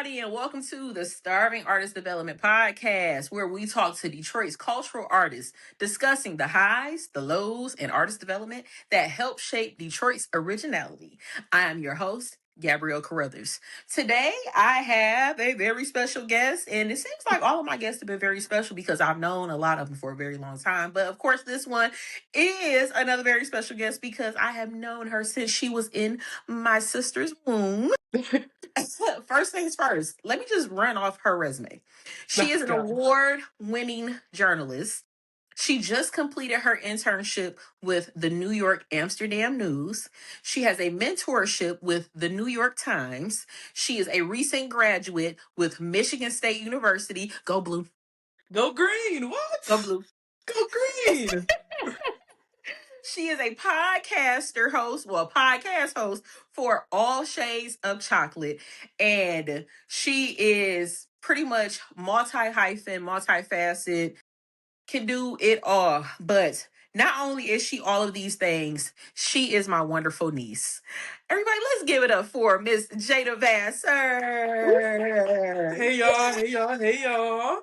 everybody, and welcome to the Starving Artist Development Podcast, where we talk to Detroit's cultural artists, discussing the highs, the lows, and artist development that help shape Detroit's originality. I am your host, Gabrielle Caruthers. Today, I have a very special guest, and it seems like all of my guests have been very special because I've known a lot of them for a very long time. But of course, this one is another very special guest because I have known her since she was in my sister's womb. First things first, let me just run off her resume. She is an award winning journalist. She just completed her internship with the New York Amsterdam News. She has a mentorship with the New York Times. She is a recent graduate with Michigan State University. Go Blue. Go green. What? Go Blue. Go green. She is a podcast host for All Shades of Chocolate. And she is pretty much multifaceted, can do it all. But not only is she all of these things, she is my wonderful niece. Everybody, let's give it up for Miss Jada Vassar. Hey y'all. Hey y'all. Hey y'all.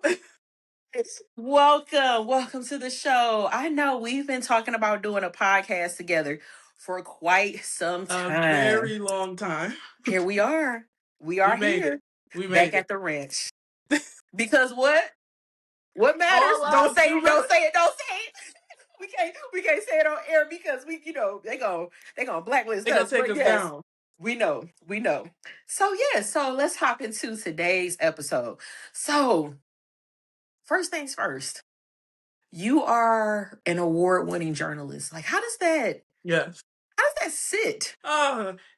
Welcome to the show. I know we've been talking about doing a podcast together for quite some time. A very long time. Here we are. We are here. We made back it. at the ranch. Because what? What matters? Don't say it. We can't say it on air because they gonna blacklist They gonna us. take But us yes, down. we know. So let's hop into today's episode. So first things first. You are an award-winning journalist. Like, how does that sit?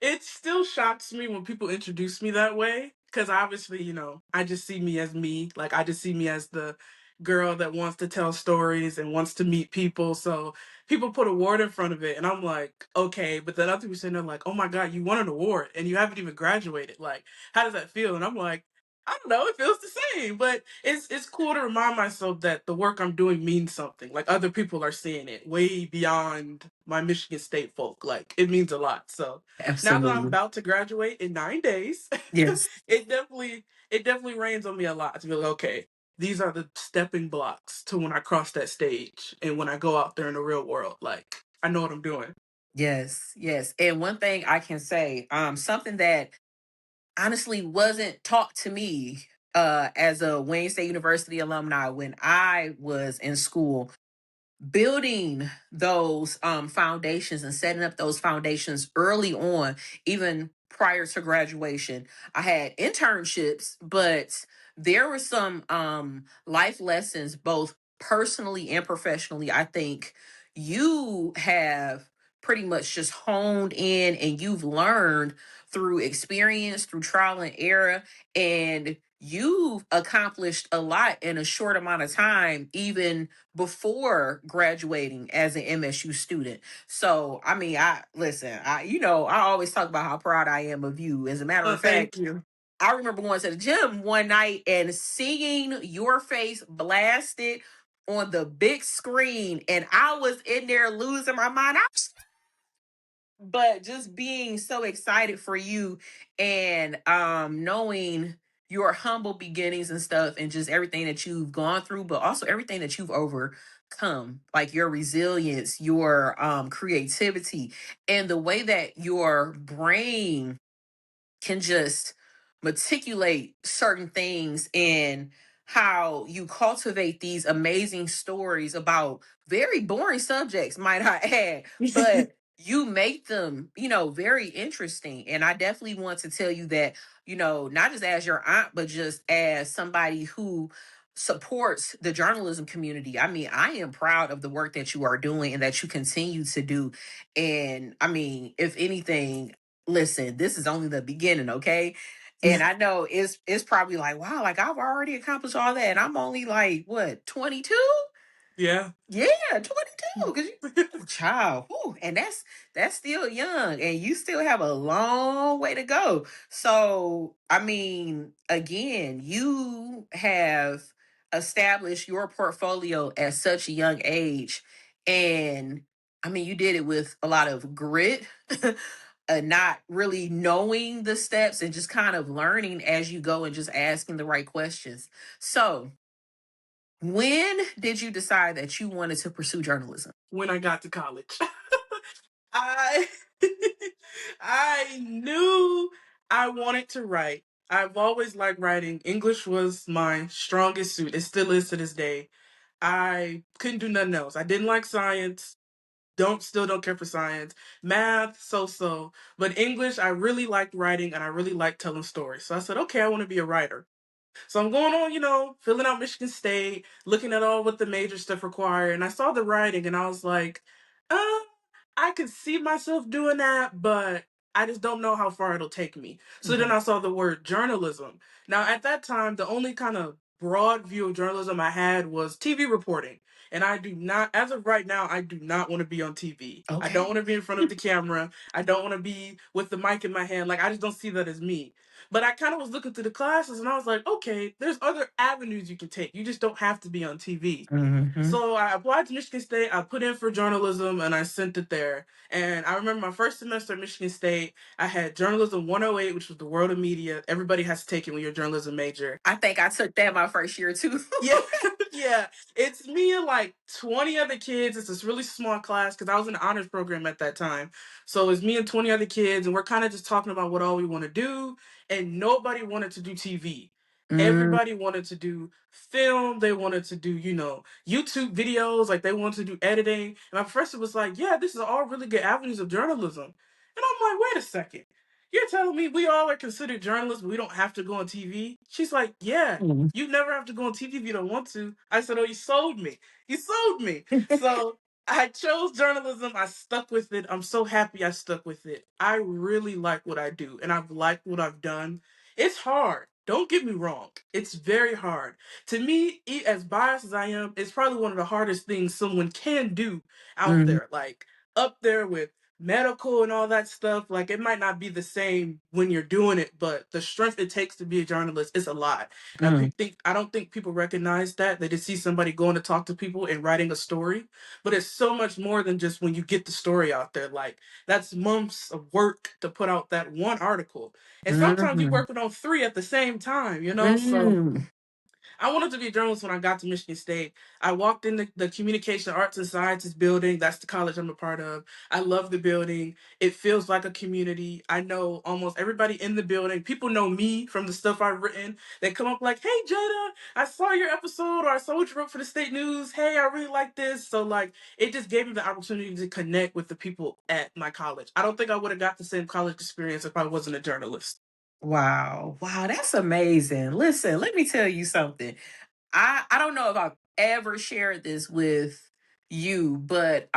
It still shocks me when people introduce me that way. Because obviously, I just see me as me. Like, I just see me as the girl that wants to tell stories and wants to meet people. So people put award in front of it. And I'm like, okay. But then other people saying, they're like, oh my God, you won an award and you haven't even graduated. Like, how does that feel? And I'm like, I don't know, it feels the same, but it's cool to remind myself that the work I'm doing means something. Like other people are seeing it way beyond my Michigan State folk. Like it means a lot. So now that I'm about to graduate in 9 days, Yes. it definitely rains on me a lot to be like, okay, these are the stepping blocks to when I cross that stage and when I go out there in the real world. Like I know what I'm doing. Yes. And one thing I can say, something that honestly wasn't taught to me as a Wayne State University alumni when I was in school, building those foundations and setting up those foundations early on, even prior to graduation. I had internships, but there were some life lessons, both personally and professionally. I think you have pretty much just honed in and you've learned through experience, through trial and error, and you've accomplished a lot in a short amount of time, even before graduating as an MSU student. So, I mean, I always talk about how proud I am of you. As a matter of fact, Thank you. I remember going to the gym one night and seeing your face blasted on the big screen, and I was in there losing my mind. But just being so excited for you and knowing your humble beginnings and stuff and just everything that you've gone through, but also everything that you've overcome, like your resilience, your creativity, and the way that your brain can just meticulate certain things and how you cultivate these amazing stories about very boring subjects, might I add, but you make them, very interesting. And I definitely want to tell you that, not just as your aunt, but just as somebody who supports the journalism community. I mean, I am proud of the work that you are doing and that you continue to do. And I mean, if anything, listen, this is only the beginning, okay? And I know it's probably like, wow, like I've already accomplished all that. And I'm only like, what, 22? Yeah. Yeah, 22. Because you child. Whew, and that's still young. And you still have a long way to go. So, I mean, again, you have established your portfolio at such a young age. And I mean, you did it with a lot of grit, not really knowing the steps and just kind of learning as you go and just asking the right questions. So, when did you decide that you wanted to pursue journalism? When I got to college. I I knew I wanted to write. I've always liked writing. English was my strongest suit. It still is to this day. I couldn't do nothing else. I didn't like science. Don't care for science. Math, so. But English, I really liked writing and I really liked telling stories. So I said, okay, I want to be a writer. So I'm going on, filling out Michigan State, looking at all what the major stuff require, and I saw the writing and I was like, uh, I could see myself doing that, but I just don't know how far it'll take me. So then Mhm. I saw the word journalism. Now at that time, the only kind of broad view of journalism I had was TV reporting. And I do not, as of right now, I do not want to be on TV. I don't Okay. want to be in front of the camera. I don't want to be with the mic in my hand. Like, I just don't see that as me. But I kind of was looking through the classes and I was like, okay, there's other avenues you can take. You just don't have to be on TV. Mhm. So I applied to Michigan State. I put in for journalism and I sent it there. And I remember my first semester at Michigan State, I had journalism 108, which was the world of media. Everybody has to take it when you're a journalism major. I think I took that my first year too. Yeah, yeah. It's me and like 20 other kids. It's this really small class because I was in the honors program at that time. So it's me and 20 other kids, and we're kind of just talking about what all we want to do. And nobody wanted to do TV. Mm, Everybody wanted to do film. They wanted to do, YouTube videos. Like they wanted to do editing. And my professor was like, yeah, this is all really good avenues of journalism. And I'm like, wait a second. You're telling me we all are considered journalists, but we don't have to go on TV? She's like, yeah, mm. you never have to go on TV if you don't want to. I said, oh, you sold me. You sold me. So I chose journalism. I stuck with it. I'm so happy I stuck with it. I really like what I do, and I've liked what I've done. It's hard. Don't get me wrong. It's very hard. To me, as biased as I am, it's probably one of the hardest things someone can do out Mm, there. Like, up there with medical and all that stuff. Like, it might not be the same when you're doing it, but the strength it takes to be a journalist is a lot. Now, mm, I don't think people recognize that. They just see somebody going to talk to people and writing a story, but it's so much more than just when you get the story out there. Like, that's months of work to put out that one article, and sometimes you're mhm, working on three at the same time. So mm. I wanted to be a journalist when I got to Michigan State. I walked in the Communication Arts and Sciences building. That's the college I'm a part of. I love the building. It feels like a community. I know almost everybody in the building. People know me from the stuff I've written. They come up like, hey, Jada, I saw your episode or I saw what you wrote for the state news. Hey, I really like this. So, like, it just gave me the opportunity to connect with the people at my college. I don't think I would have got the same college experience if I wasn't a journalist. Wow. Wow, that's amazing. Listen, let me tell you something. I don't know if I've ever shared this with you, but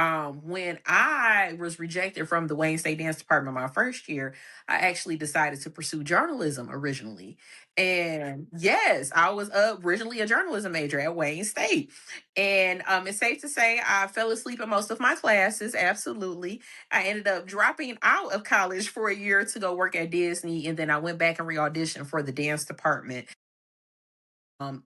when I was rejected from the Wayne State Dance Department my first year, I actually decided to pursue journalism originally. And yes, I was originally a journalism major at Wayne State. And it's safe to say I fell asleep in most of my classes, absolutely. I ended up dropping out of college for a year to go work at Disney, and then I went back and re-auditioned for the dance department. Um,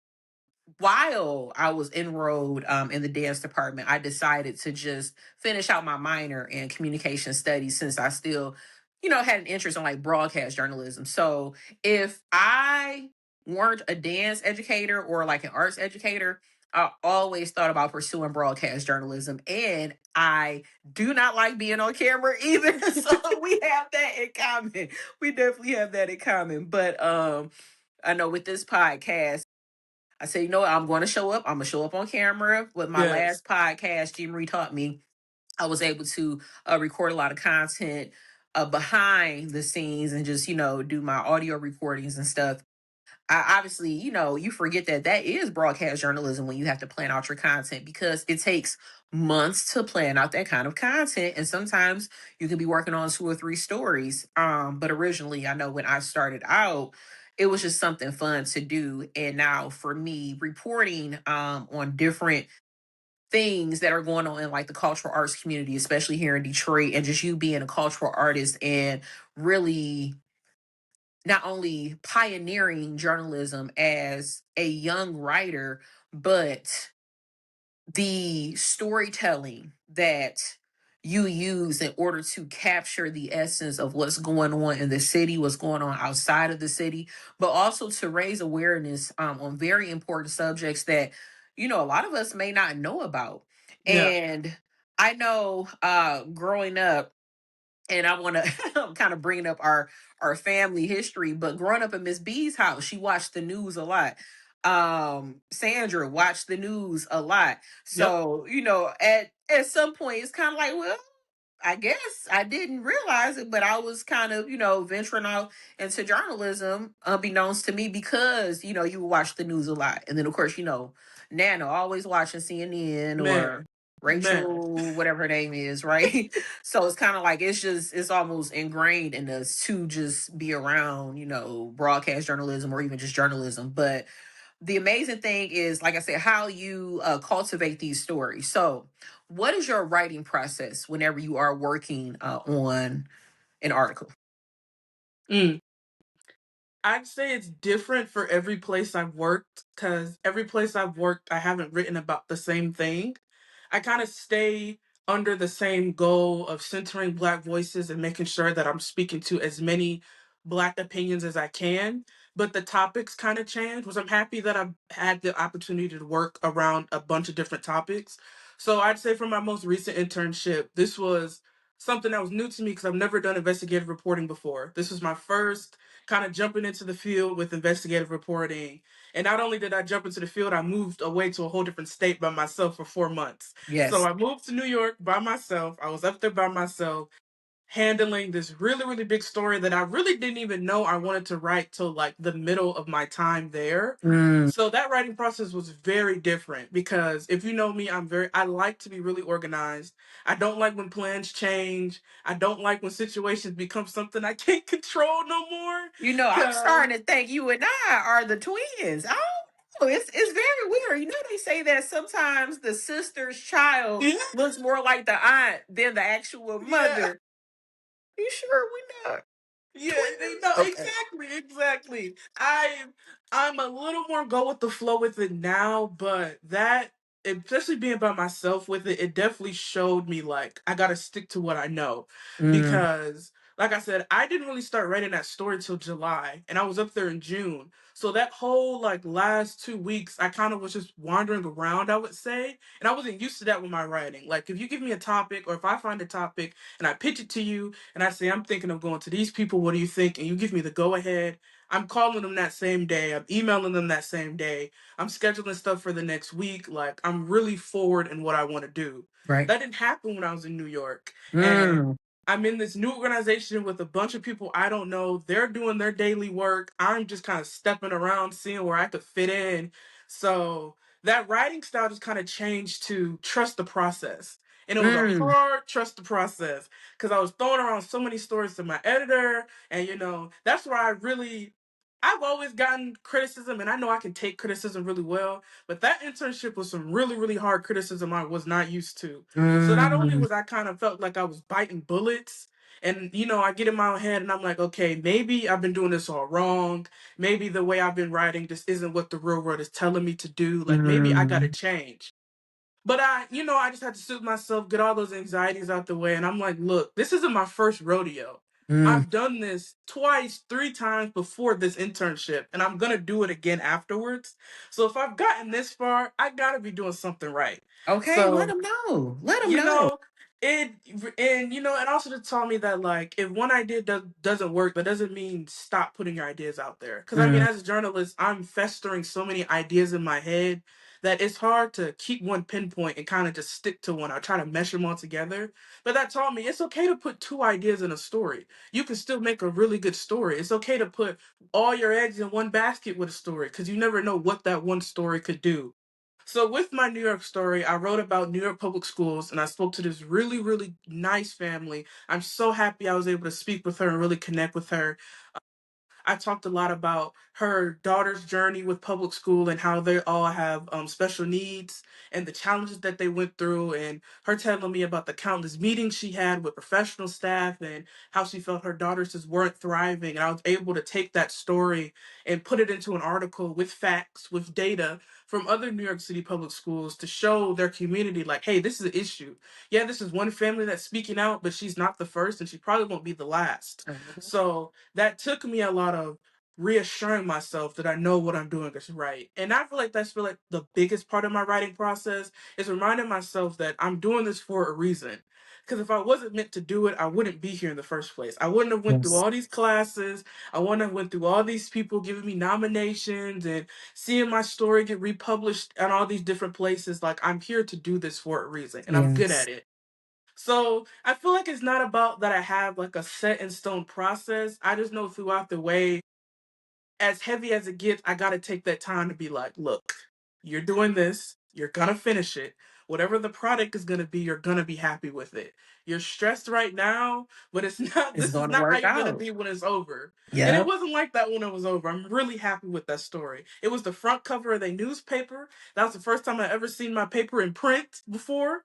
while I was enrolled in the dance department, I decided to just finish out my minor in communication studies since I still, had an interest in like broadcast journalism. So if I weren't a dance educator or like an arts educator, I always thought about pursuing broadcast journalism. And I do not like being on camera either. So we have that in common. We definitely have that in common. But I know with this podcast, I said, you know what? I'm going to show up. I'm going to show up on camera. With my Yes. last podcast, Jean Marie taught me, I was able to record a lot of content behind the scenes and just, do my audio recordings and stuff. I obviously, you forget that that is broadcast journalism when you have to plan out your content because it takes months to plan out that kind of content. And sometimes you can be working on two or three stories. But originally, I know when I started out, it was just something fun to do. And now for me, reporting on different things that are going on in like the cultural arts community, especially here in Detroit, and just you being a cultural artist and really not only pioneering journalism as a young writer, but the storytelling that you use in order to capture the essence of what's going on in the city, what's going on outside of the city, but also to raise awareness on very important subjects that, a lot of us may not know about. Yeah. And I know growing up, and I want to kind of bringing up our family history, but growing up in Miss B's house, she watched the news a lot. Sandra watched the news a lot. Yep. So, at some point it's kind of like, well, I guess I didn't realize it, but I was kind of, venturing out into journalism, unbeknownst to me, because, you watch the news a lot. And then, of course, Nana always watching CNN Man. or Man. Rachel, whatever her name is, right? So it's kind of like it's almost ingrained in us to just be around, broadcast journalism or even just journalism. But the amazing thing is, like I said, how you cultivate these stories. So, what is your writing process whenever you are working on an article? Mm. I'd say it's different for every place I've worked because every place I've worked, I haven't written about the same thing. I kind of stay under the same goal of centering Black voices and making sure that I'm speaking to as many Black opinions as I can. But the topics kind of change, which I'm happy that I've had the opportunity to work around a bunch of different topics. So I'd say for my most recent internship, this was something that was new to me because I've never done investigative reporting before. This was my first kind of jumping into the field with investigative reporting. And not only did I jump into the field, I moved away to a whole different state by myself for 4 months. So Yes. I moved to New York by myself. I was up there by myself handling this really, really big story that I really didn't even know I wanted to write till like the middle of my time there. Mm. So that writing process was very different because if you know me, I like to be really organized. I don't like when plans change. I don't like when situations become something I can't control no more. I'm Cause starting to think you and I are the twins. I don't know. It's very weird. They say that sometimes the sister's child yeah, looks more like the aunt than the actual yeah. mother. You sure we not Yeah, they twins? know Okay. exactly. I'm a little more go with the flow with it now, but that especially being by myself with it, it definitely showed me like I gotta stick to what I know. Mm. Because like I said, I didn't really start writing that story till July and I was up there in June. So that whole like last 2 weeks, I kind of was just wandering around, I would say. And I wasn't used to that with my writing. Like if you give me a topic or if I find a topic and I pitch it to you and I say, I'm thinking of going to these people. What do you think? And you give me the go ahead. I'm calling them that same day. I'm emailing them that same day. I'm scheduling stuff for the next week. Like, I'm really forward in what I want to do. Right. That didn't happen when I was in New York. And Mm. I'm in this new organization with a bunch of people I don't know. They're doing their daily work. I'm just kind of stepping around, seeing where I could fit in. So that writing style just kind of changed to trust the process. And it was a Mm. hard trust the process because I was throwing around so many stories to my editor, and that's where I've always gotten criticism, and I know I can take criticism really well. But that internship was some really, really hard criticism I was not used to. So not only Mm. was I kind of felt like I was biting bullets, and I get in my own head and I'm like, okay, maybe I've been doing this all wrong. Maybe the way I've been writing just isn't what the real world is telling me to do. Like maybe I gotta Mm. change. But I just had to soothe myself, get all those anxieties out the way. And I'm like, look, this isn't my first rodeo. Mm. I've done this twice, 3 times before this internship, and I'm gonna do it again afterwards. So if I've gotten this far, I gotta be doing something right. Okay, let So them know. Let them you know. know it and also to tell me that like if one idea doesn't work, that doesn't mean stop putting your ideas out there, because I mean Mm. as a journalist I'm festering so many ideas in my head that it's hard to keep one pinpoint and kind of just stick to one. I try to mesh them all together, but that taught me it's okay to put two ideas in a story. You can still make a really good story. It's okay to put all your eggs in one basket with a story because you never know what that one story could do. So with my New York story, I wrote about New York public schools and I spoke to this really, really nice family. I'm so happy I was able to speak with her and really connect with her. I talked a lot about her daughter's journey with public school and how they all have special needs and the challenges that they went through, and her telling me about the countless meetings she had with professional staff and how she felt her daughters just weren't thriving. And I was able to take that story and put it into an article with facts, with data from other New York City public schools to show their community, like, hey, this is an issue. Yeah, this is one family that's speaking out, but she's not the first and she probably won't be the last. Mhm. So that took me a lot of reassuring myself that I know what I'm doing is right. And I feel like that's feel like the biggest part of my writing process is reminding myself that I'm doing this for a reason. Because if I wasn't meant to do it, I wouldn't be here in the first place. I wouldn't have went through Yes. all these classes. I wouldn't have went through all these people giving me nominations and seeing my story get republished in all these different places. Like, I'm here to do this for a reason, and I'm good Yes. at it. So I feel like it's not about that I have like a set in stone process. I just know throughout the way, as heavy as it gets, I got to take that time to be like, look, you're doing this, you're gonna finish it. Whatever the product is gonna be, you're gonna be happy with it. You're stressed right now, but it's not, It's this is going to not how work you're gonna out. be when it's over. And it Yep. wasn't like that when it was over. I'm really happy with that story. It was the front cover of the newspaper. That was the first time I ever seen my paper in print before.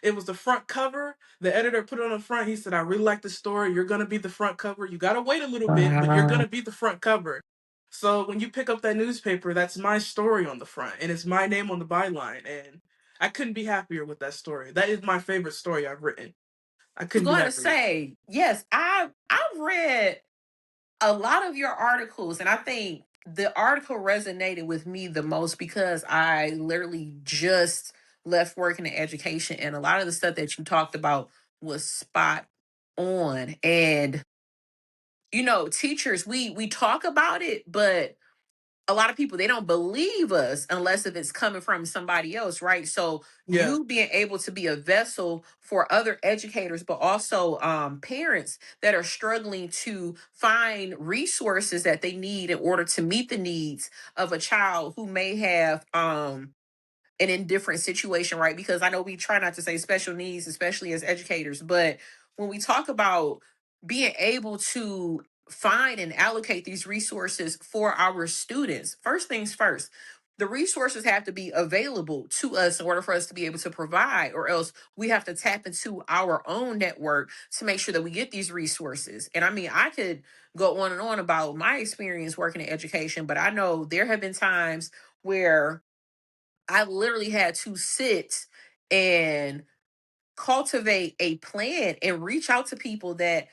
It was the front cover. The editor put it on the front. He said, I really like the story. You're going to be the front cover. You got to wait a little bit, but you're going Wow. to be the front cover. So when you pick up that newspaper, that's my story on the front, and it's my name on the byline. And I couldn't be happier with that story. That is my favorite story I've written. I I was couldn't be going to happier. say, yes, I've read a lot of your articles, and I think the article resonated with me the most because I literally just left working in education, and a lot of the stuff that you talked about was spot on. And teachers, we talk about it, but a lot of people, they don't believe us unless if it's coming from somebody else, right? So Yeah. you being able to be a vessel for other educators, but also parents that are struggling to find resources that they need in order to meet the needs of a child who may have an indifferent situation, right? Because I know we try not to say special needs, especially as educators, but when we talk about being able to find and allocate these resources for our students, first things first, the resources have to be available to us in order for us to be able to provide, or else we have to tap into our own network to make sure that we get these resources. And I mean, I could go on and on about my experience working in education, but I know there have been times where I literally had to sit and cultivate a plan and reach out to people that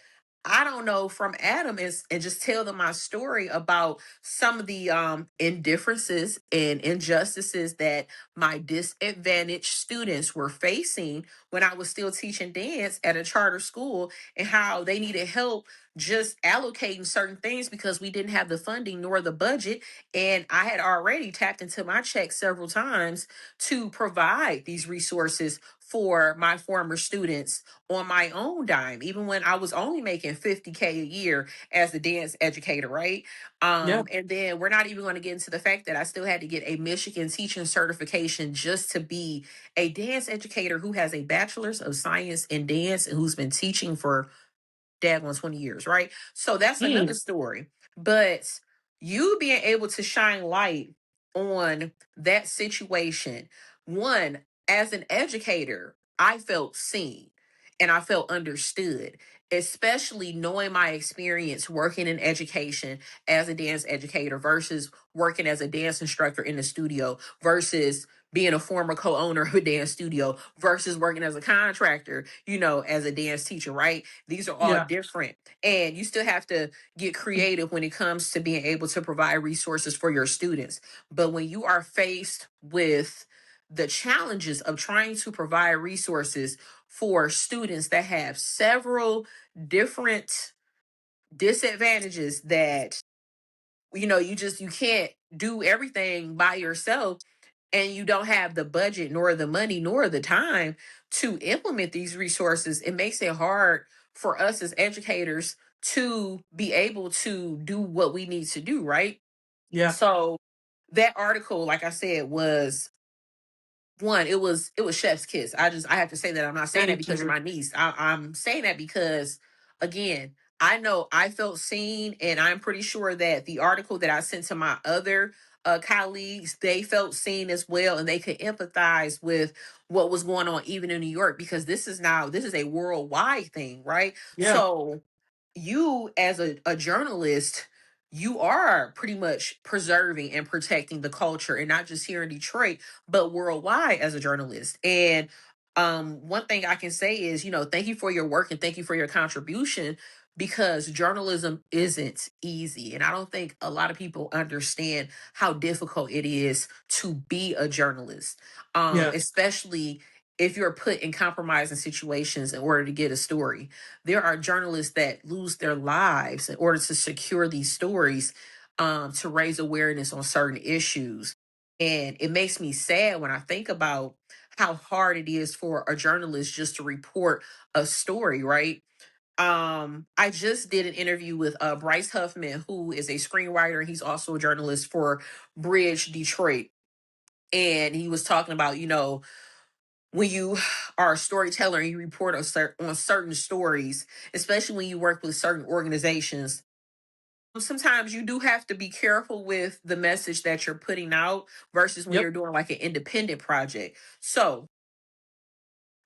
I don't know from Adam and just tell them my story about some of the indifferences and injustices that my disadvantaged students were facing when I was still teaching dance at a charter school, and how they needed help just allocating certain things because we didn't have the funding nor the budget. And I had already tapped into my check several times to provide these resources for my former students on my own dime, even when I was only making 50K a year as a dance educator, right? Yeah. And then we're not even going to get into the fact that I still had to get a Michigan teaching certification just to be a dance educator who has a bachelor's of science in dance and who's been teaching for daggone 20 years, right? So that's another Mm. story. But you being able to shine light on that situation, one, as an educator, I felt seen and I felt understood, especially knowing my experience working in education as a dance educator versus working as a dance instructor in the studio versus being a former co-owner of a dance studio versus working as a contractor, as a dance teacher, right? These are all Yeah. different. And you still have to get creative when it comes to being able to provide resources for your students. But when you are faced with the challenges of trying to provide resources for students that have several different disadvantages, that you can't do everything by yourself, and you don't have the budget nor the money nor the time to implement these resources, it makes it hard for us as educators to be able to do what we need to do, right? Yeah. So that article, like I said, was one, it was chef's kiss. I have to say that. I'm not saying that Thank because you're you. my niece. I'm saying that because, again, I know I felt seen, and I'm pretty sure that the article that I sent to my other colleagues, they felt seen as well, and they could empathize with what was going on even in New York, because this is a worldwide thing, right? Yeah. So you, as a journalist, you are pretty much preserving and protecting the culture, and not just here in Detroit, but worldwide as a journalist. And one thing I can say is, thank you for your work and thank you for your contribution, because journalism isn't easy. And I don't think a lot of people understand how difficult it is to be a journalist, Yes. especially if you're put in compromising situations in order to get a story. There are journalists that lose their lives in order to secure these stories, to raise awareness on certain issues. And it makes me sad when I think about how hard it is for a journalist just to report a story, right? I just did an interview with Bryce Huffman, who is a screenwriter, and he's also a journalist for Bridge Detroit. And he was talking about, when you are a storyteller and you report on certain stories, especially when you work with certain organizations, sometimes you do have to be careful with the message that you're putting out versus when Yep. you're doing like an independent project. So,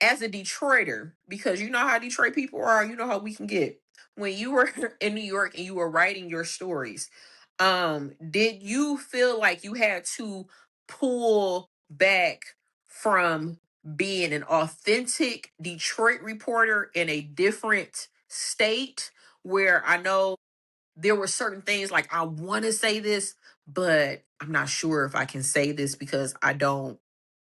as a Detroiter, because you know how Detroit people are, you know how we can get. When you were in New York and you were writing your stories, did you feel like you had to pull back from being an authentic Detroit reporter in a different state, where I know there were certain things like, I want to say this, but I'm not sure if I can say this because I don't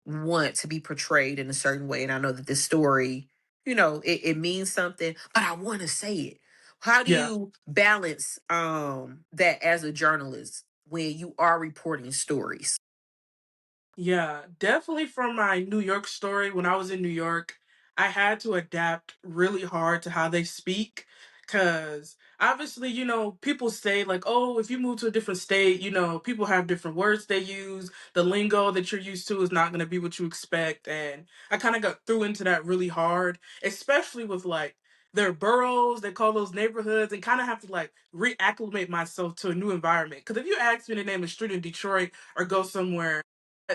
want to be portrayed in a certain way, and I know that this story, it means something, but I want to say it. How do Yeah. you balance that as a journalist when you are reporting stories? Yeah, definitely from my New York story. When I was in New York, I had to adapt really hard to how they speak. Because obviously, people say, like, oh, if you move to a different state, people have different words they use. The lingo that you're used to is not going to be what you expect. And I kind of got through into that really hard, especially with like their boroughs, they call those neighborhoods, and kind of have to like reacclimate myself to a new environment. Because if you ask me to name a street in Detroit or go somewhere,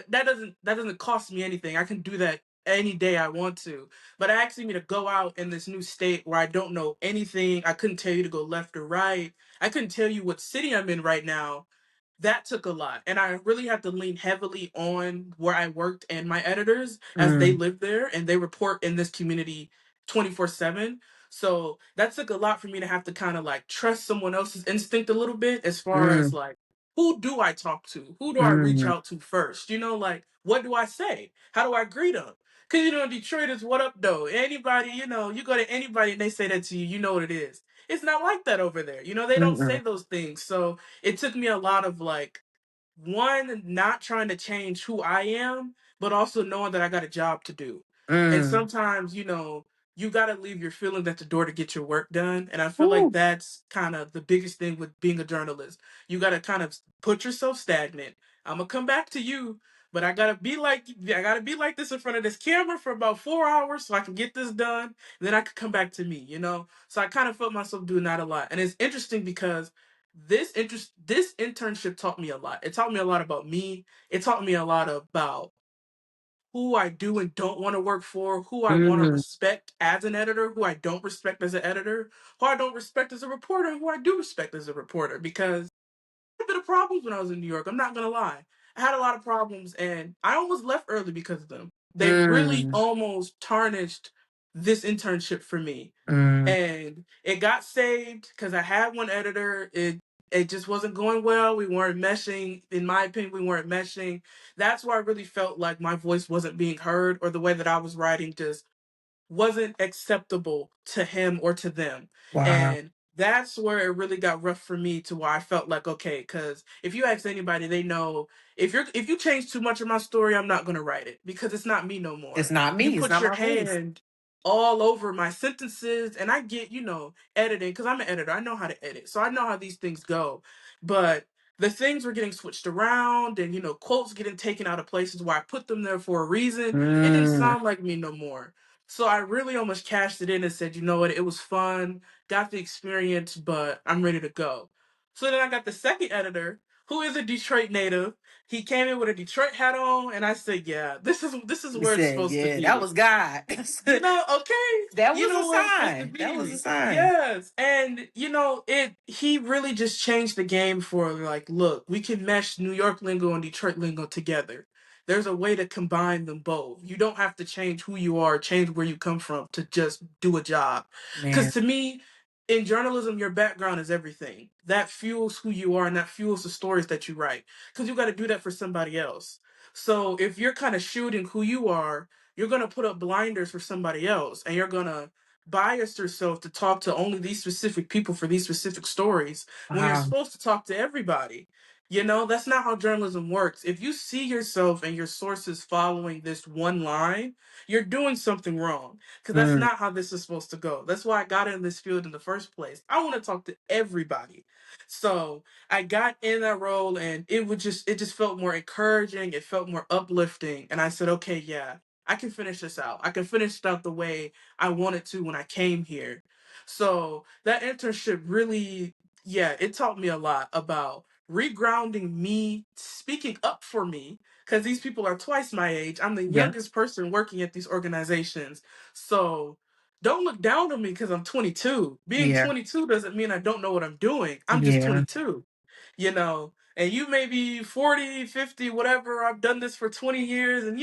that doesn't cost me anything. I can do that any day I want to. But asking me to go out in this new state where I don't know anything, I couldn't tell you to go left or right. I couldn't tell you what city I'm in right now. That took a lot. And I really had to lean heavily on where I worked and my editors, as they Mm, live there and they report in this community 24/7. So that took a lot for me to have to kind of like trust someone else's instinct a little bit, as far as mm, like, who do I talk to? Who do I reach mm, out to first? Like, what do I say? How do I greet them? Because, Detroit is what up, though. Anybody, you go to anybody and they say that to you, you know what it is. It's not like that over there. They don't say mm, those things. So it took me a lot of like, one, not trying to change who I am, but also knowing that I got a job to do. And mm. sometimes, you got to leave your feelings at the door to get your work done. And I feel like Woo. that's kind of the biggest thing with being a journalist. You got to kind of put yourself stagnant. I'm gonna come back to you, but I gotta be like this in front of this camera for about 4 hours so I can get this done. And then I could come back to me. So I kind of felt myself doing that a lot. And it's interesting because this internship taught me a lot. It taught me a lot about me. It taught me a lot about who I do and don't want to work for, who I want to Mm, respect as an editor, who I don't respect as an editor, who I don't respect as a reporter, and who I do respect as a reporter. Because I had a bit of problems when I was in New York. I'm not gonna lie. I had a lot of problems, and I almost left early because of them. They really mm, almost tarnished this internship for me, mm. and it got saved because I had one editor. It just wasn't going well. We weren't meshing. In my opinion, we weren't meshing. That's why I really felt like my voice wasn't being heard, or the way that I was writing just wasn't acceptable to him or to them. Wow. And that's where it really got rough for me, to where I felt like, okay, because if you ask anybody, they know, if you change too much of my story, I'm not gonna write it because it's not me no It's more. not You me. It's put not your my voice. hand all over my sentences, and I get, editing, because I'm an editor. I know how to edit. So I know how these things go. But the things were getting switched around, and quotes getting taken out of places where I put them there for a reason. It didn't Mm, sound like me no more. So I really almost cashed it in and said, you know what, it was fun, got the experience, but I'm ready to go. So then I got the second editor who is a Detroit native. He came in with a Detroit hat on, and I said, "Yeah, this is He where it's said, supposed to yeah, that be." was God. Okay, That you was a know where it's supposed to sign. That was a be. sign. Yes, and it. He really just changed the game for like, look, we can mesh New York lingo and Detroit lingo together. There's a way to combine them both. You don't have to change who you are, change where you come from to just do a job. Because Man. to me, in journalism, your background is everything. That fuels who you are and that fuels the stories that you write. Because you got to do that for somebody else. So if you're kind of shooting who you are, you're going to put up blinders for somebody else and you're going to bias yourself to talk to only these specific people for these specific stories when you're supposed to talk to everybody. That's not how journalism works. If you see yourself and your sources following this one line, you're doing something wrong because that's Mm. not how this is supposed to go. That's why I got in this field in the first place. I want to talk to everybody. So I got in that role and it just felt more encouraging, it felt more uplifting. And I said, okay, yeah, I can finish this out. I can finish it out the way I wanted to when I came here. So that internship really, yeah, it taught me a lot about regrounding me, speaking up for me, because these people are twice my age. I'm the Yeah. youngest person working at these organizations. So don't look down on me because I'm 22. Being Yeah. 22 doesn't mean I don't know what I'm doing. I'm just Yeah. 22, and you may be 40, 50, whatever. I've done this for 20 years. And,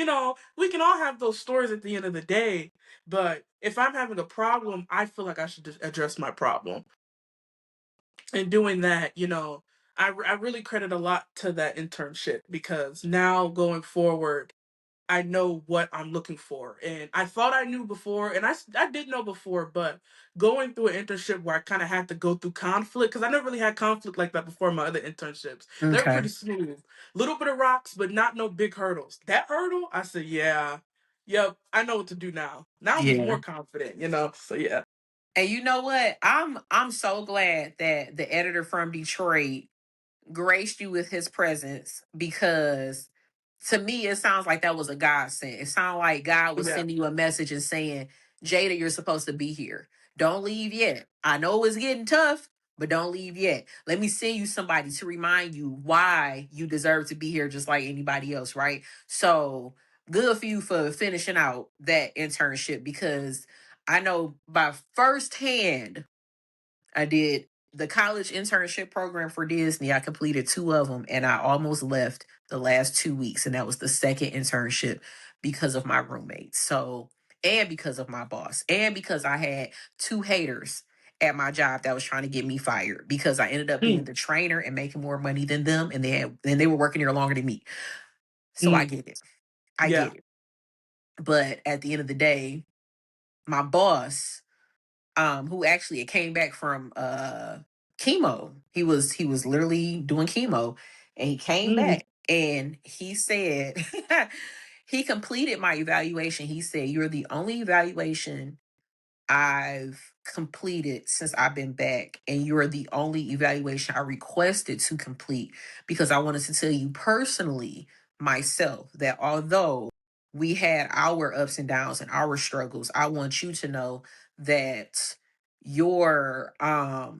we can all have those stories at the end of the day. But if I'm having a problem, I feel like I should just address my problem. And doing that, I really credit a lot to that internship because now going forward, I know what I'm looking for. And I thought I knew before, and I did know before, but going through an internship where I kind of had to go through conflict, because I never really had conflict like that before in my other internships. They were Okay. pretty smooth. Little bit of rocks, but not no big hurdles. That hurdle, I said, yeah, yep, I know what to do now. Now I'm just Yeah. more confident. So yeah. And you know what? I'm so glad that the editor from Detroit graced you with his presence because to me it sounds like that was a godsend. It sounds like God was Yeah. sending you a message and saying, Jada, you're supposed to be here. Don't leave yet. I know it's getting tough, but don't leave yet. Let me send you somebody to remind you why you deserve to be here just like anybody else, right? So good for you for finishing out that internship because I know by firsthand I did the college internship program for Disney. I completed two of them and I almost left the last 2 weeks. And that was the second internship because of my roommates. So, and because of my boss, and because I had two haters at my job that was trying to get me fired because I ended up being Mm, the trainer and making more money than them. And they were working there longer than me. So I mm, get it. I yeah. get it. But at the end of the day, my boss who actually came back from chemo. He was literally doing chemo and he came Mm, back and he said he completed my evaluation. He said, "You're the only evaluation I've completed since I've been back, and you're the only evaluation I requested to complete because I wanted to tell you personally, myself, that although we had our ups and downs and our struggles, I want you to know that your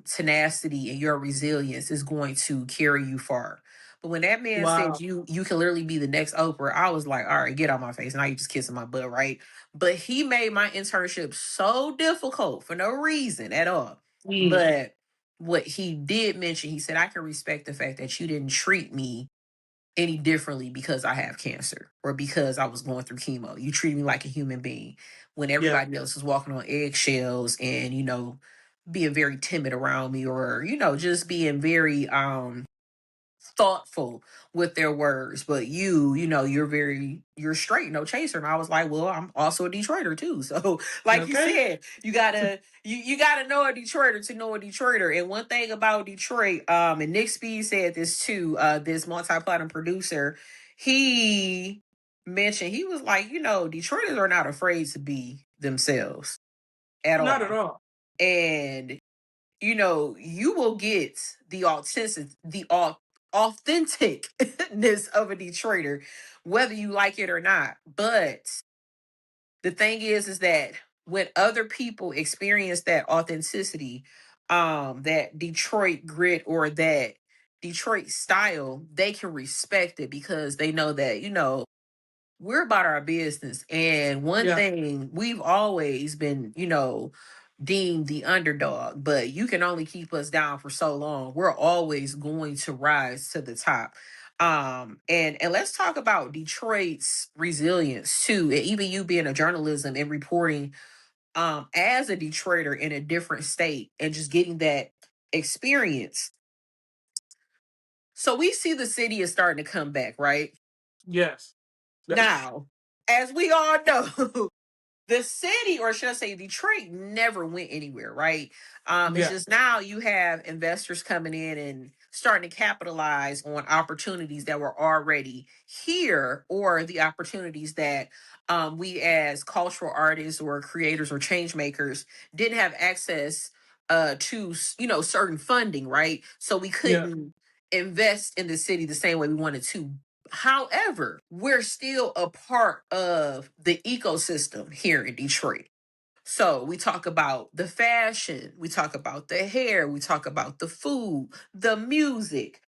tenacity and your resilience is going to carry you far." But when that man said wow. you can literally be the next Oprah, I was like, all right, get out my face. Now you just kissing my butt, right? But he made my internship so difficult for no reason at all. Mm, But what he did mention, he said, I can respect the fact that you didn't treat me any differently because I have cancer or because I was going through chemo. You treated me like a human being when yeah. everybody else was walking on eggshells and, being very timid around me or, just being very thoughtful with their words, but you're straight, no chaser. And I was like, well, I'm also a Detroiter too. So like you Okay. said, you gotta know a Detroiter to know a Detroiter. And one thing about Detroit, and Nick Speed said this too, this multi-platinum producer, he mentioned, he was like, Detroiters are not afraid to be themselves at Not at all. all. And you will get the authenticness of a Detroiter, whether you like it or not. But the thing is that when other people experience that authenticity, that Detroit grit or that Detroit style, they can respect it because they know that, we're about our business. And one Yeah. thing we've always been, deemed the underdog, but you can only keep us down for so long. We're always going to rise to the top. And let's talk about Detroit's resilience too. And even you being a journalism and reporting as a Detroiter in a different state and just getting that experience. So we see the city is starting to come back, right? Yes. Now, as we all know, the city, or should I say Detroit, never went anywhere, right? It's Yeah. just now you have investors coming in and starting to capitalize on opportunities that were already here, or the opportunities that we as cultural artists or creators or change makers didn't have access to, certain funding, right? So we Yeah. couldn't invest in the city the same way we wanted to. However, we're still a part of the ecosystem here in Detroit. So we talk about the fashion, we talk about the hair, we talk about the food, the music.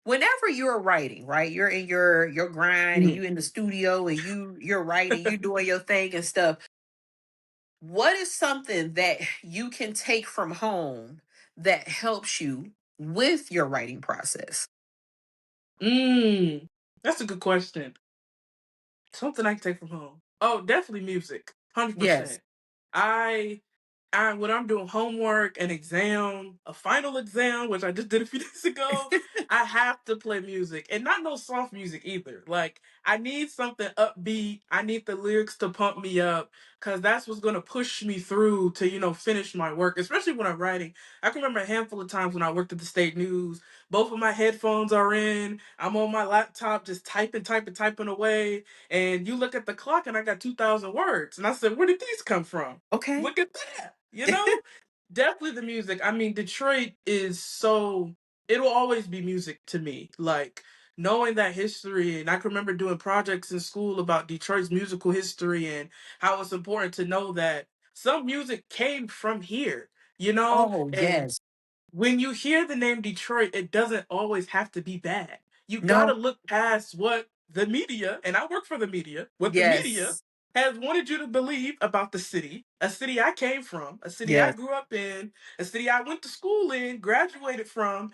Whenever you're writing, right? You're in your grind and Mhm. you in the studio and you're writing, you doing your thing and stuff. What is something that you can take from home that helps you with your writing process? Mm. That's a good question. Something I can take from home. Oh, definitely music. Yes. 100%. I when I'm doing homework, an exam, a final exam, which I just did a few days ago, I have to play music. And not no soft music either. Like I need something upbeat. I need the lyrics to pump me up because that's what's gonna push me through to, finish my work, especially when I'm writing. I can remember a handful of times when I worked at the state news. Both of my headphones are in. I'm on my laptop just typing, typing, typing away. And you look at the clock and I got 2,000 words. And I said, where did these come from? Okay. Look at that. Definitely the music. I mean, Detroit is so, it'll always be music to me. Like, knowing that history, and I can remember doing projects in school about Detroit's musical history and how it's important to know that some music came from here, Oh, and yes. when you hear the name Detroit, it doesn't always have to be bad. You gotta No. look past what the media, and I work for the media, what the media Yes. has wanted you to believe about the city, a city I came from, a city I Yes. grew up in, a city I went to school in, graduated from,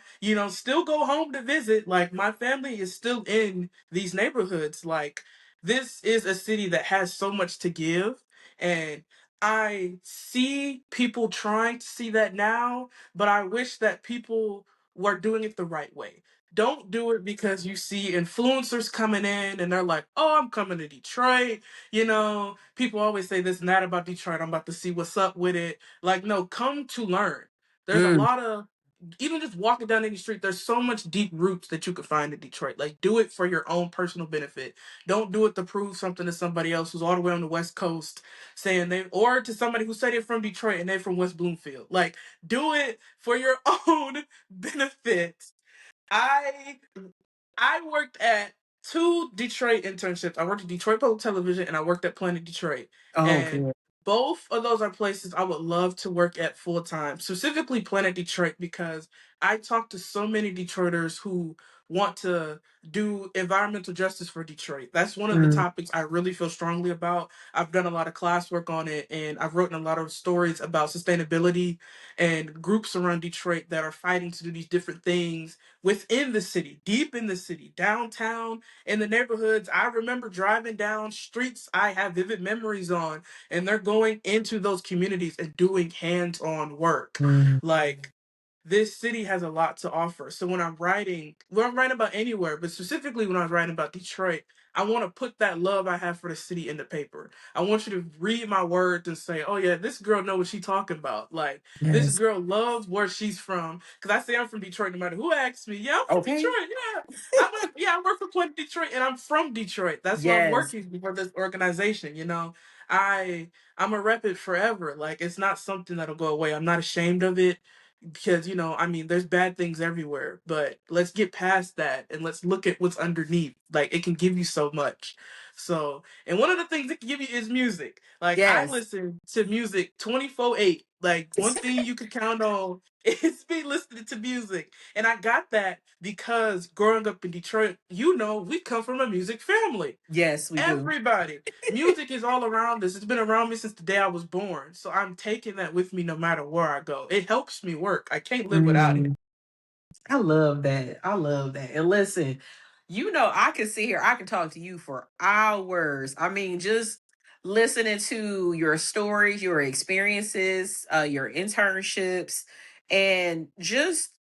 still go home to visit. Like, my family is still in these neighborhoods. Like, this is a city that has so much to give. And I see people trying to see that now, but I wish that people were doing it the right way. Don't do it because you see influencers coming in and they're like, oh, I'm coming to Detroit. People always say this and that about Detroit. I'm about to see what's up with it. Like, no, come to learn. There's a Mm. lot of, even just walking down any street, there's so much deep roots that you could find in Detroit. Like, do it for your own personal benefit. Don't do it to prove something to somebody else who's all the way on the West Coast saying they, or to somebody who said they're from Detroit and they're from West Bloomfield. Like, do it for your own benefit. I I worked at two Detroit internships. I worked at Detroit Public Television and I worked at Planet Detroit. Oh, And good. both of those are places I would love to work at full time, specifically Planet Detroit, because I talk to so many Detroiters who want to do environmental justice for Detroit. That's one of the Mm. topics I really feel strongly about. I've done a lot of classwork on it and I've written a lot of stories about sustainability and groups around Detroit that are fighting to do these different things within the city, deep in the city, downtown, in the neighborhoods. I remember driving down streets I have vivid memories on, and they're going into those communities and doing hands-on work. Mm. Like, this city has a lot to offer. So when I'm writing about anywhere, but specifically when I was writing about Detroit, I want to put that love I have for the city in the paper. I want you to read my words and say, "Oh yeah, this girl know what she's talking about." Like, this Yes. girl loves where she's from. Because I say I'm from Detroit no matter who asks me. Yeah, I'm from Okay. Detroit. Yeah. I work for Planet Detroit and I'm from Detroit. That's why I'm Yes. working for this organization. I I'm a rep it forever. Like, it's not something that'll go away. I'm not ashamed of it because I mean, there's bad things everywhere, but let's get past that and let's look at what's underneath. Like, it can give you so much. So, and one of the things it can give you is music. Like, I Yes. listen to music 24/8. Like, one thing you could count on is me listening to music. And I got that because growing up in Detroit, we come from a music family. Yes, we do. Everybody. Music is all around us. It's been around me since the day I was born. So I'm taking that with me no matter where I go. It helps me work. I can't live without it. Mm. I love that. I love that. And listen, I can sit here, I can talk to you for hours. I mean, just listening to your stories, your experiences, your internships, and just,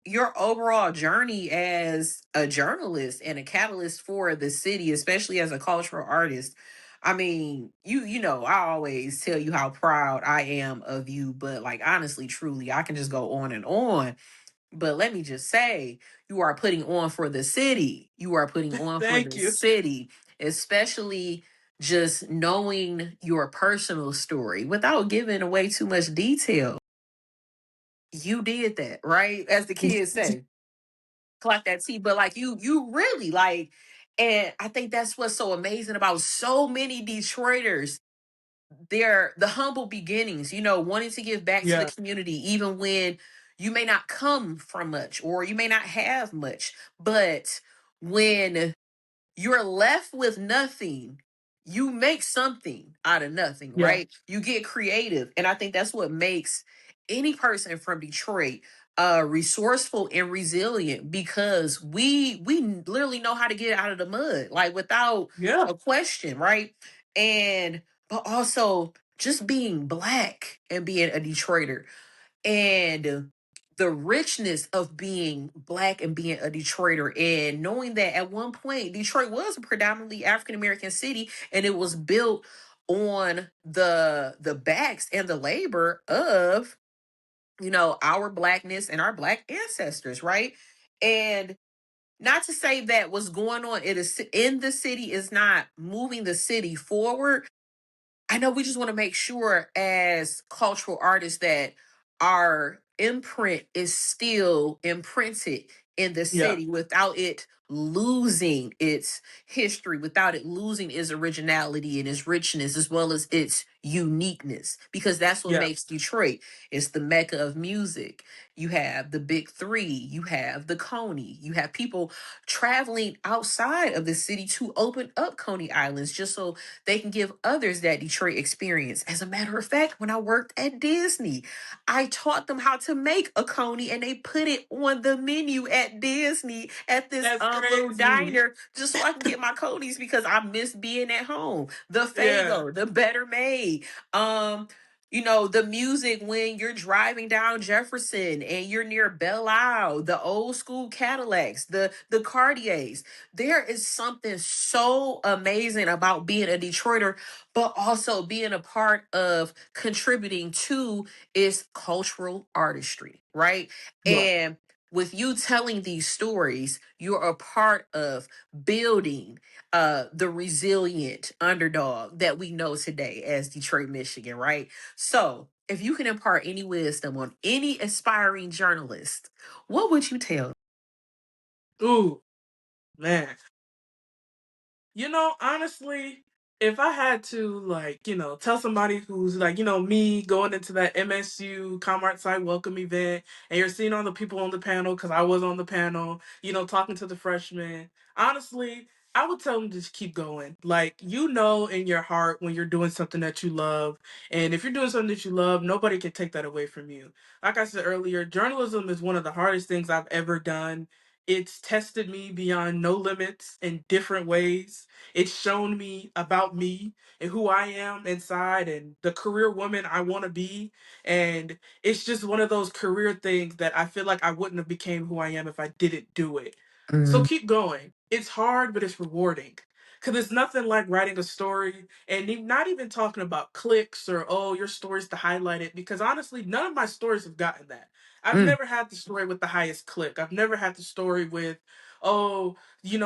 your overall journey as a journalist and a catalyst for the city, especially as a cultural artist. I mean, I always tell you how proud I am of you, but like honestly, truly, I can just go on and on, but let me just say, you are putting on for the city. You are putting on for Thank the you. city, especially just knowing your personal story without giving away too much detail. You did that, right? As the kids say, clock that T. But like you really like, and I think that's what's so amazing about so many Detroiters. They're the humble beginnings, wanting to give back to the Yeah. community, even when you may not come from much or you may not have much. But when you're left with nothing, you make something out of nothing, Yeah. right? You get creative. And I think that's what makes any person from Detroit resourceful and resilient, because we literally know how to get out of the mud, like without Yeah. a question, right? And but also just being black and being a Detroiter, and the richness of being black and being a Detroiter, and knowing that at one point Detroit was a predominantly African American city, and it was built on the backs and the labor of our blackness and our black ancestors, right? And not to say that what's going on it is in the city is not moving the city forward. I know we just want to make sure as cultural artists that our imprint is still imprinted in the Yeah. city without it losing its history, without it losing its originality and its richness as well as its uniqueness, because that's what Yeah. makes Detroit. It's the mecca of music. You have the big three, you have the Coney, you have people traveling outside of the city to open up Coney Islands just so they can give others that Detroit experience. As a matter of fact, when I worked at Disney, I taught them how to make a coney and they put it on the menu at Disney at this That's little crazy. diner just so I can get my conies because I miss being at home. The Yeah. Fago, the Better Made. Um the music when you're driving down Jefferson and you're near Belle Isle, the old school Cadillacs, the Cartiers. There is something so amazing about being a Detroiter, but also being a part of contributing to its cultural artistry, right? Yeah. And with you telling these stories, you're a part of building the resilient underdog that we know today as Detroit, Michigan, right? So, if you can impart any wisdom on any aspiring journalist, what would you tell? Ooh, man. Honestly, if I had to, like, tell somebody who's like, me going into that MSU Comart site welcome event, and you're seeing all the people on the panel, because I was on the panel, talking to the freshmen, honestly, I would tell them to just keep going. Like, in your heart when you're doing something that you love. And if you're doing something that you love, nobody can take that away from you. Like I said earlier, journalism is one of the hardest things I've ever done. It's tested me beyond no limits in different ways. It's shown me about me and who I am inside and the career woman I want to be. And it's just one of those career things that I feel like I wouldn't have became who I am if I didn't do it. So Mm, keep going. It's hard, but it's rewarding. Because it's nothing like writing a story and not even talking about clicks or, oh, your story's to highlight it. Because honestly, none of my stories have gotten that. I've mm, never had the story with the highest click. I've never had the story with, oh,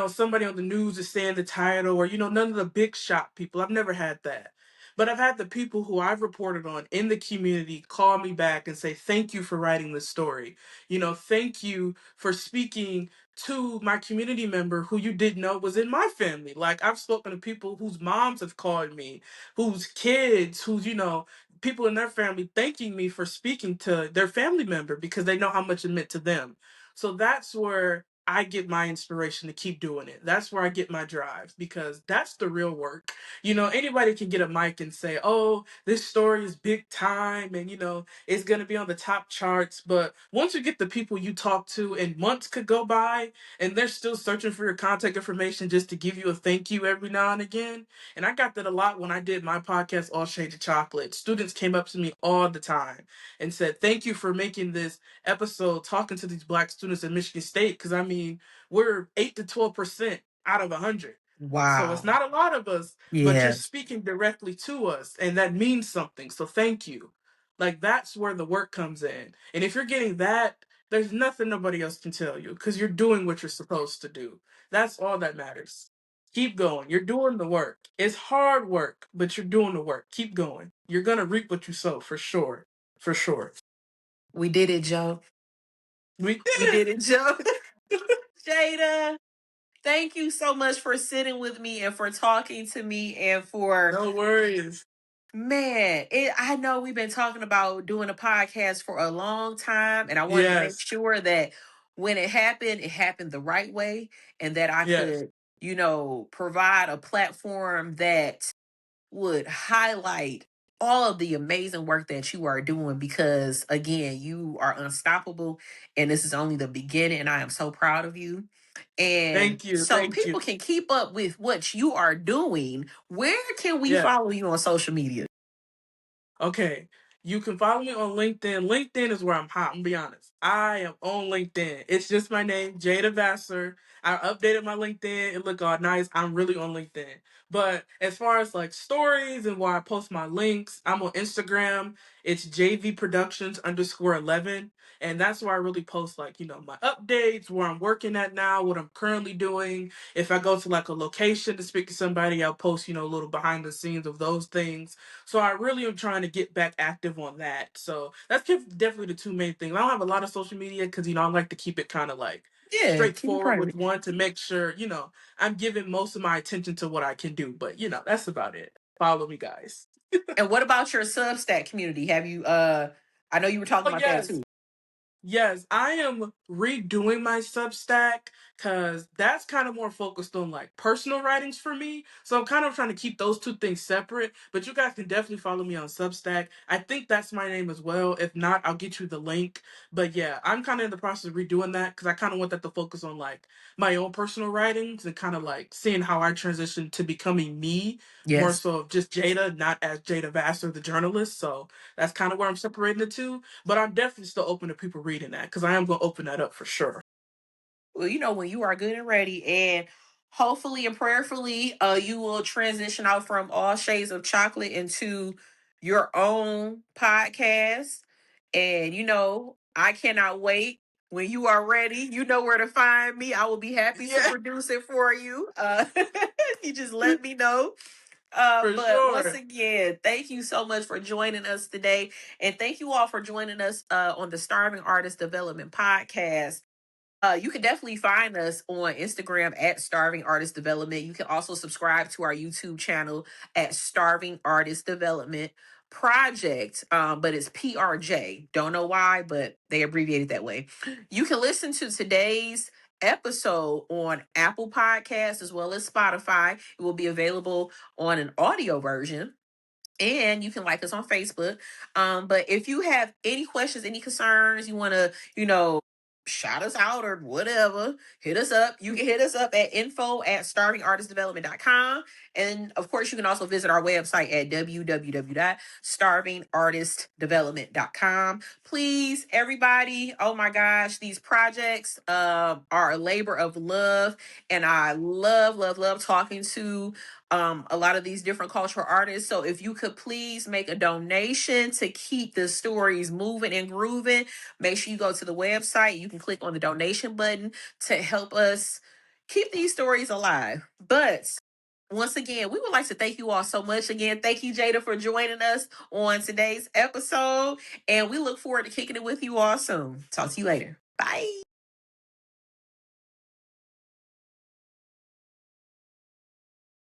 somebody on the news is saying the title, or, none of the big shot people. I've never had that. But I've had the people who I've reported on in the community call me back and say, thank you for writing this story. Thank you for speaking to my community member who you didn't know was in my family. Like, I've spoken to people whose moms have called me, whose kids, who's, people in their family thanking me for speaking to their family member because they know how much it meant to them. So that's where I get my inspiration to keep doing it. That's where I get my drive because that's the real work. Anybody can get a mic and say, oh, this story is big time and, it's going to be on the top charts. But once you get the people you talk to and months could go by and they're still searching for your contact information just to give you a thank you every now and again. And I got that a lot when I did my podcast, All Shades of Chocolate. Students came up to me all the time and said, thank you for making this episode talking to these Black students in Michigan State. Because, we're 8 to 12% out of 100. So it's Wow. not a lot of us, but you're Yeah. speaking directly to us. And that means something. So thank you. Like, that's where the work comes in. And if you're getting that, there's nothing nobody else can tell you because you're doing what you're supposed to do. That's all that matters. Keep going. You're doing the work. It's hard work, but you're doing the work. Keep going. You're going to reap what you sow for sure. For sure. We did it, Joe. We We did did it, Joe. Jada, thank you so much for sitting with me and for talking to me and for No worries. man, I know we've been talking about doing a podcast for a long time, and I wanted to make Yes. sure that when it happened the right way, and that I Yes. could, provide a platform that would highlight all of the amazing work that you are doing because again, you are unstoppable and this is only the beginning and I am so proud of you. And Thank you. so Thank you. people can keep up with what you are doing. Where can we Yeah. follow you on social media? Okay. You can follow me on LinkedIn. LinkedIn is where I'm hot. I'm gonna be honest. I am on LinkedIn. It's just my name, Jada Vassar. I updated my LinkedIn. It looked all nice. I'm really on LinkedIn. But as far as like stories and where I post my links, I'm on Instagram. It's JV Productions _11. And that's where I really post like, my updates, where I'm working at now, what I'm currently doing. If I go to like a location to speak to somebody, I'll post, a little behind the scenes of those things. So I really am trying to get back active on that. So that's definitely the two main things. I don't have a lot of social media because, I like to keep it kind of like Yeah, keep it straightforward private. with one to make sure, I'm giving most of my attention to what I can do. But, that's about it. Follow me, guys. And what about your Substack community? Have you I know you were talking Oh, about that yes. too. Yes, I am redoing my Substack because that's kind of more focused on like personal writings for me. So I'm kind of trying to keep those two things separate. But you guys can definitely follow me on Substack. I think that's my name as well. If not, I'll get you the link. But yeah, I'm kind of in the process of redoing that because I kind of want that to focus on like my own personal writings and kind of like seeing how I transition to becoming me more Yes. so of just Jada, not as Jada Vassar, the journalist. So that's kind of where I'm separating the two. But I'm definitely still open to people reading that because I am going to open that up for sure. Well, when you are good and ready, and hopefully and prayerfully, you will transition out from All Shades of Chocolate into your own podcast. And I cannot wait. When you are ready, you know where to find me. I will be happy to Yeah, produce it for you. You just let me know. for But once sure. again, thank you so much for joining us today. And thank you all for joining us on the Starving Artist Development Podcast. You can definitely find us on Instagram at Starving Artist Development. You can also subscribe to our YouTube channel at Starving Artist Development Project, but it's PRJ. Don't know why, but they abbreviated that way. You can listen to today's episode on Apple Podcasts as well as Spotify. It will be available on an audio version and you can like us on Facebook. But if you have any questions, any concerns, you want to, shout us out or whatever, hit us up. You can hit us up at info@starvingartistdevelopment.com. And of course, you can also visit our website at www.starvingartistdevelopment.com. Please, everybody, oh my gosh, these projects are a labor of love. And I love, love, love talking to a lot of these different cultural artists. So if you could please make a donation to keep the stories moving and grooving, make sure you go to the website. You can click on the donation button to help us keep these stories alive. But once again, we would like to thank you all so much. Again, thank you, Jada, for joining us on today's episode. And we look forward to kicking it with you all soon. Talk to you later. Bye.